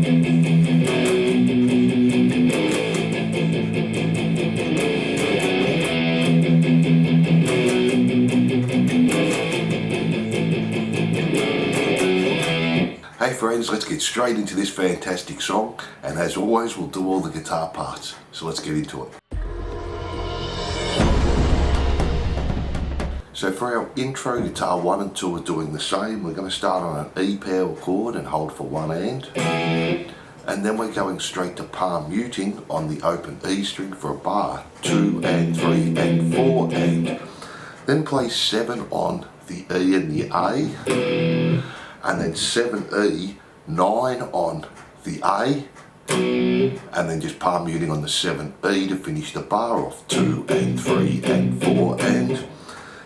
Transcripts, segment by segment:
Hey friends, let's get straight into this fantastic song, and as always we'll do all the guitar parts, so let's get into it. So for our intro, guitar 1 and 2 are doing the same. We're going to start on an E power chord and hold for one hand, and then we're going straight to palm muting on the open E string for a bar, 2 and 3 and 4, and then play 7 on the E and the A, and then 7E, 9 on the A, and then just palm muting on the 7E to finish the bar off, 2 and 3 and 4, and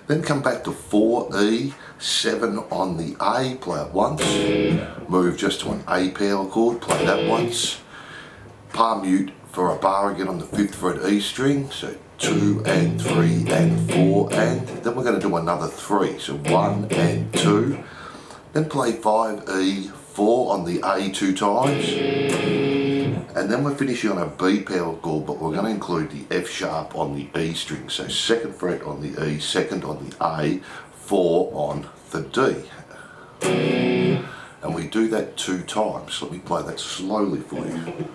then come back to 4E, 7 on the A, play it once, move just to an A power chord, play that once, palm mute for a bar again on the 5th fret E string, so 2 and 3 and 4, and then we're going to do another 3, so 1 and 2, then play 5E, 4 on the A 2 times, and then we're finishing on a B power chord, but we're going to include the F sharp on the E string, so 2nd fret on the E, 2nd on the A, 4 on the D. And we do that 2 times. Let me play that slowly for you.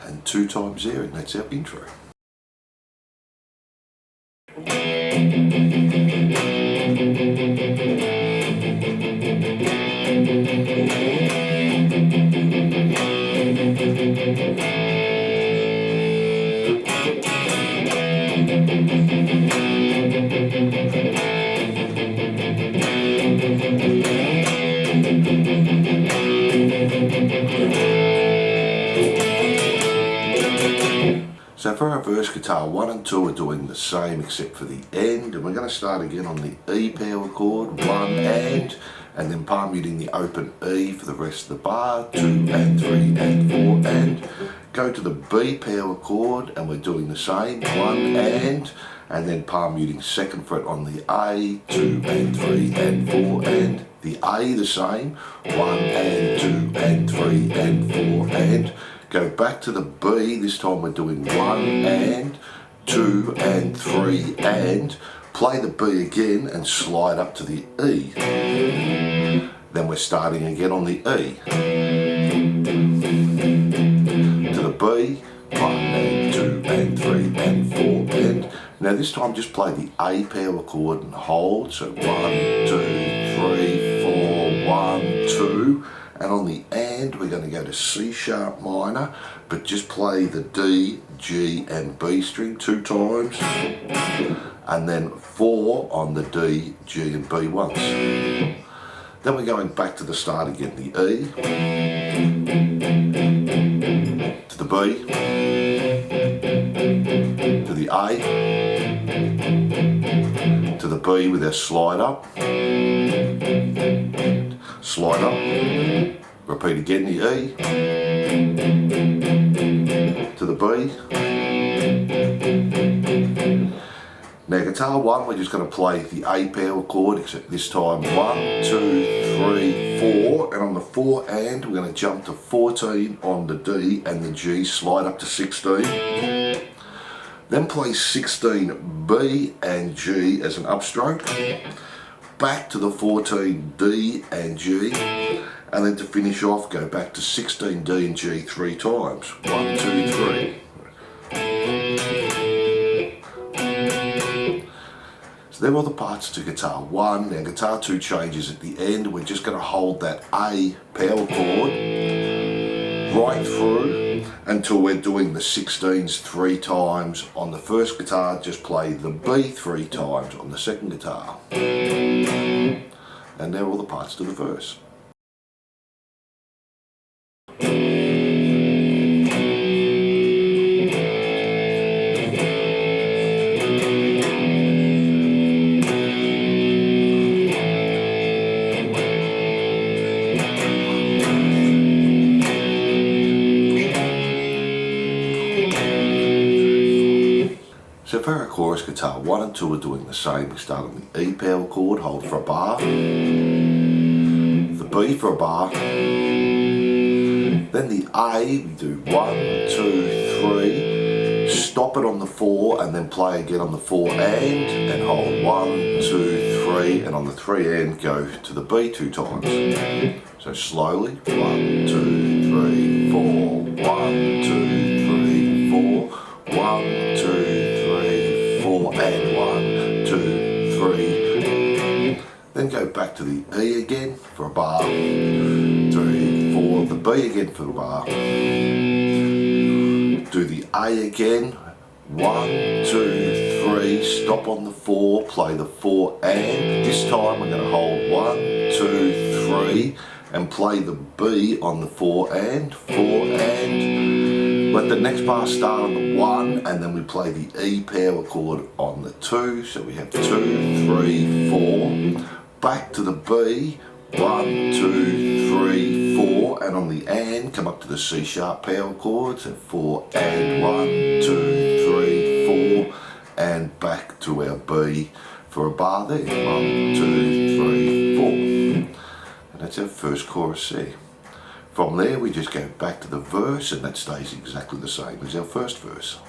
And 2 times there, and that's our intro. So for our verse, guitar 1 and 2 are doing the same except for the end, and we're going to start again on the E power chord, 1 and then palm muting the open E for the rest of the bar, 2 and 3 and 4, and go to the B power chord, and we're doing the same, 1 and then palm muting 2nd fret on the A, 2 and 3 and 4, and the A the same, 1 and 2 and 3 and 4, and go back to the B. This time we're doing 1 and 2 and 3 and play the B again and slide up to the E. Then we're starting again on the E. To the B, 1 and 2 and 3 and 4, and now this time just play the A power chord and hold, so 1, 2, 3, 4, 1, 2, and on the and we're going to go to C sharp minor, but just play the D, G and B string 2 times, and then 4 on the D, G and B once. Then we're going back to the start again, the E, to the B, to the A, to the B with our slide up, slide up, repeat again the E, to the B. Now guitar 1, we're just going to play the A power chord, except this time 1, 2, 3, 4, and on the 4 and we're going to jump to 14 on the D and the G, slide up to 16. Then play 16 B and G as an upstroke, back to the 14 D and G, and then to finish off go back to 16 D and G 3 times. 1, 2, 3. So there are all the parts to guitar 1. Now guitar 2 changes at the end. We're just going to hold that A power chord right through until we're doing the 16s 3 times on the first guitar. Just play the B 3 times on the second guitar. And there are all the parts to the verse. So for our chorus guitar, 1 and 2 are doing the same. We start on the E power chord, hold for a bar, the B for a bar, then the A, we do 1, 2, 3, stop it on the 4 and then play again on the 4 and hold 1, 2, 3, and on the 3 and go to the B 2 times. So slowly, 1, 2, 3, 4, 1, 2, 3, 4, 1, 2, 3, 4, and 1, 2, 3. Then go back to the E again for a bar, 3, 4, the B again for the bar. Do the A again, 1, 2, 3, stop on the 4, play the 4 and. This time we're going to hold 1, 2, 3 and play the B on the 4 and, 4 and. Let the next bar start on the 1 and then we play the E power chord on the 2. So we have 2, 3, 4. Back to the B, 1, 2, 3, 4, and on the and come up to the C sharp power chord, so 4 and 1, 2, 3, 4, and back to our B for a bar there, 1, 2, 3, 4. And that's our first chorus C. From there we just go back to the verse and that stays exactly the same as our first verse.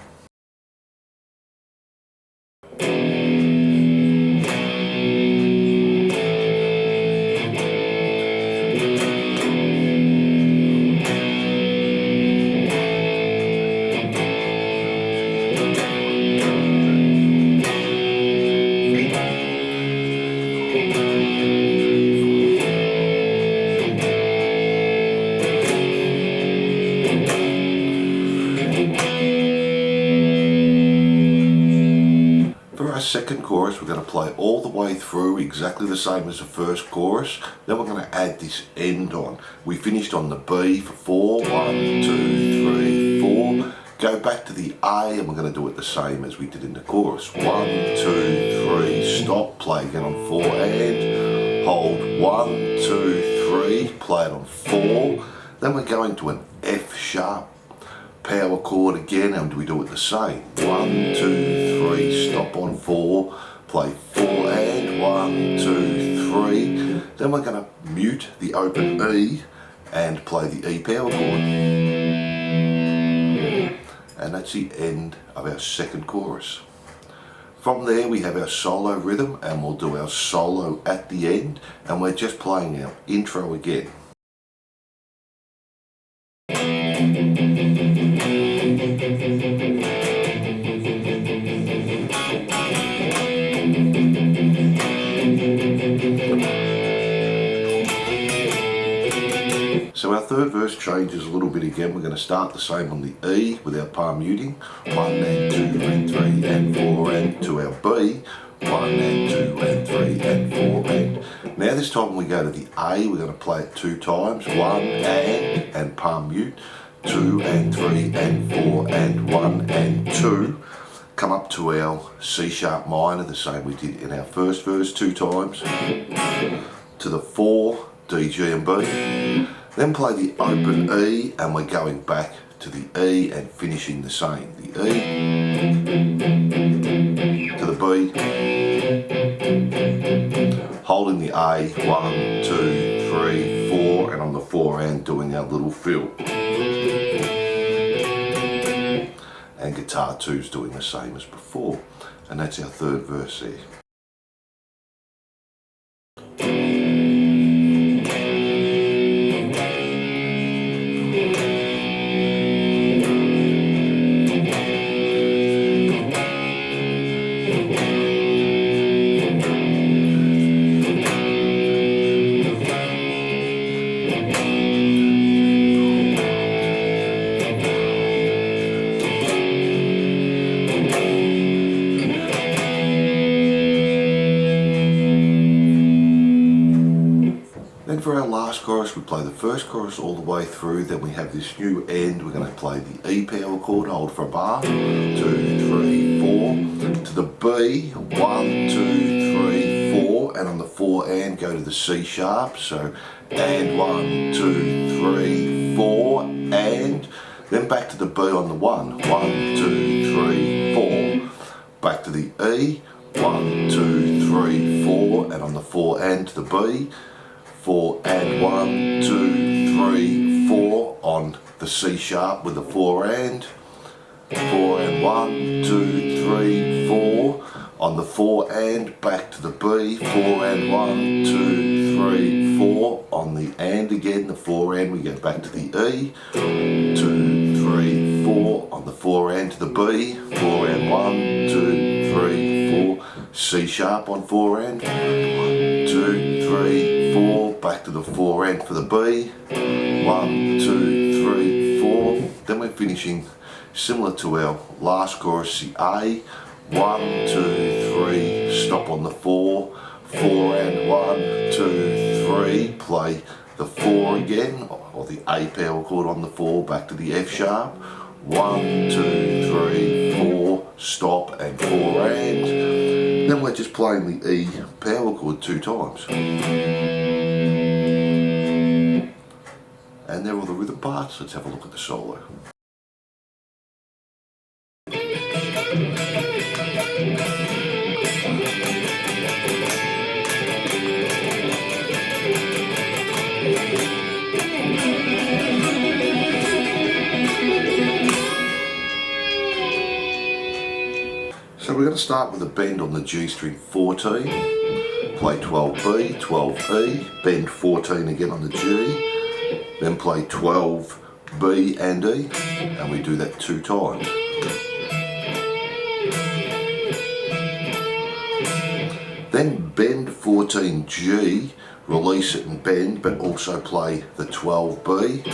Second chorus, we're going to play all the way through exactly the same as the first chorus. Then we're going to add this end on. We finished on the B for 4, 1, 2, 3, 4. Go back to the A and we're going to do it the same as we did in the chorus. 1, 2, 3, stop, play again on 4 and hold 1, 2, 3, play it on 4. Then we're going to an F sharp power chord again and we do it the same. 1, 2, 3, stop on 4, play 4 and 1, 2, 3. Then we're going to mute the open E and play the E power chord. And that's the end of our second chorus. From there we have our solo rhythm and we'll do our solo at the end and we're just playing our intro again. So our third verse changes a little bit again. We're going to start the same on the E with our palm muting. 1 and 2 and 3 and 4 and to our B. 1 and 2 and 3 and 4 and. Now this time when we go to the A, we're going to play it 2 times. 1 and palm mute. 2 and 3 and 4 and 1 and 2. Come up to our C sharp minor, the same we did in our first verse 2 times. To the 4, D, G and B. Then play the open E and we're going back to the E and finishing the same. The E to the B, holding the A, 1, 2, 3, 4, and on the 4 and doing our little fill. And guitar 2's doing the same as before. And that's our third verse there. For our last chorus, we play the first chorus all the way through, then we have this new end. We're going to play the E power chord, hold for a bar, 2, 3, 4, to the B, 1, 2, 3, 4, and on the 4 and go to the C sharp, so and 1, 2, 3, 4, and then back to the B on the 1, 1, 2, 3, 4. back to the E, 1, 2, 3, 4, and on the 4 and to the B, 4 and 1, 2, 3, 4 on the C sharp with the 4 and 1, 2, 3, 4 on the 4 and back to the B, 4 and 1, 2, 3, 4 on the and again, the 4 and we go back to the E, 2, 3, 4 on the 4 and to the B, 4 and 1, 2, 3, 4, C sharp on 4 and 1, 2, 3, 4 back to the 4 and for the B, 1, 2, 3, 4. Then we're finishing similar to our last chorus, the A, 1, 2, 3, stop on the 4, 4 and 1, 2, 3, play the 4 again, or the A power chord on the 4, back to the F sharp, 1, 2, 3, 4, stop and 4 and, then we're just playing the E power chord 2 times. And they're all the rhythm parts. Let's have a look at the solo. So we're going to start with a bend on the G string 14, play 12B, 12E, bend 14 again on the G, then play 12B and E, and we do that 2 times. Then bend 14G, release it and bend, but also play the 12B,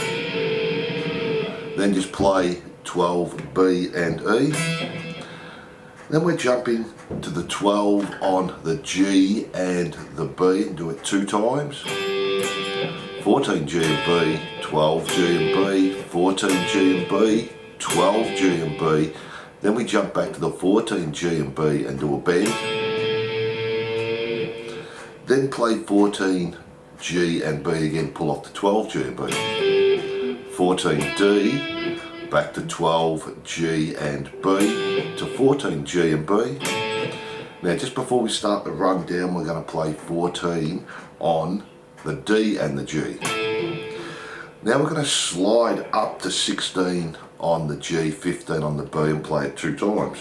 then just play 12B and E. Then we're jumping to the 12 on the G and the B and do it 2 times. 14G and B, 12G and B, 14G and B, 12G and B. Then we jump back to the 14G and B and do a bend. Then play 14G and B again, pull off the 12G and B. 14D, back to 12G and B, to 14G and B. Now just before we start the run down, we're going to play 14 on the D and the G. Now we're going to slide up to 16 on the G, 15 on the B and play it 2 times.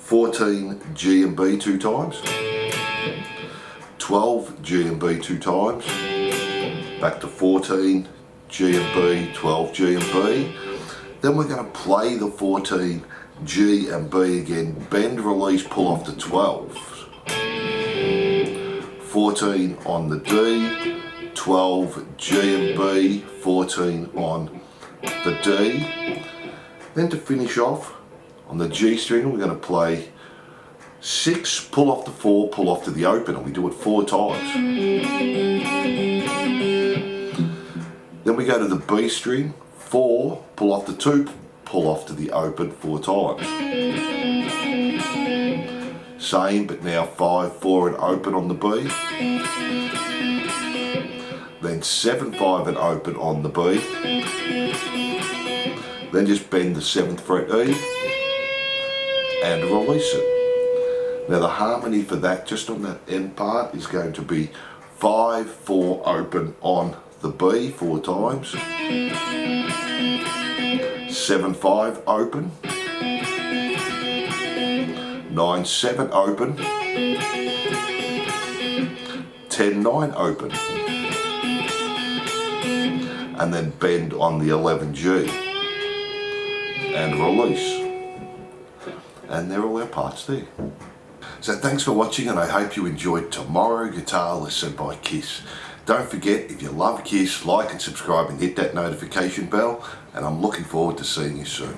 14G and B 2 times. 12G and B 2 times. Back to 14. G and B, 12G and B. Then we're going to play the 14G and B again, bend, release, pull off the 12. 14 on the D, 12G and B, 14 on the D. Then to finish off on the G string, we're going to play 6, pull off the 4, pull off to the open, and we do it 4 times. Then we go to the B string, 4, pull off the 2, pull off to the open 4 times. Same, but now 5, 4 and open on the B. Then 7, 5 and open on the B. Then just bend the 7th fret E and release it. Now the harmony for that, just on that end part, is going to be 5, 4 open on the B 4 times, 7, 5 open, 9, 7 open, 10, 9 open, and then bend on the 11G and release. And there are all our parts there. So thanks for watching, and I hope you enjoyed Tomorrow Guitar Lesson by Kiss. Don't forget, if you love Kiss, like and subscribe and hit that notification bell, and I'm looking forward to seeing you soon.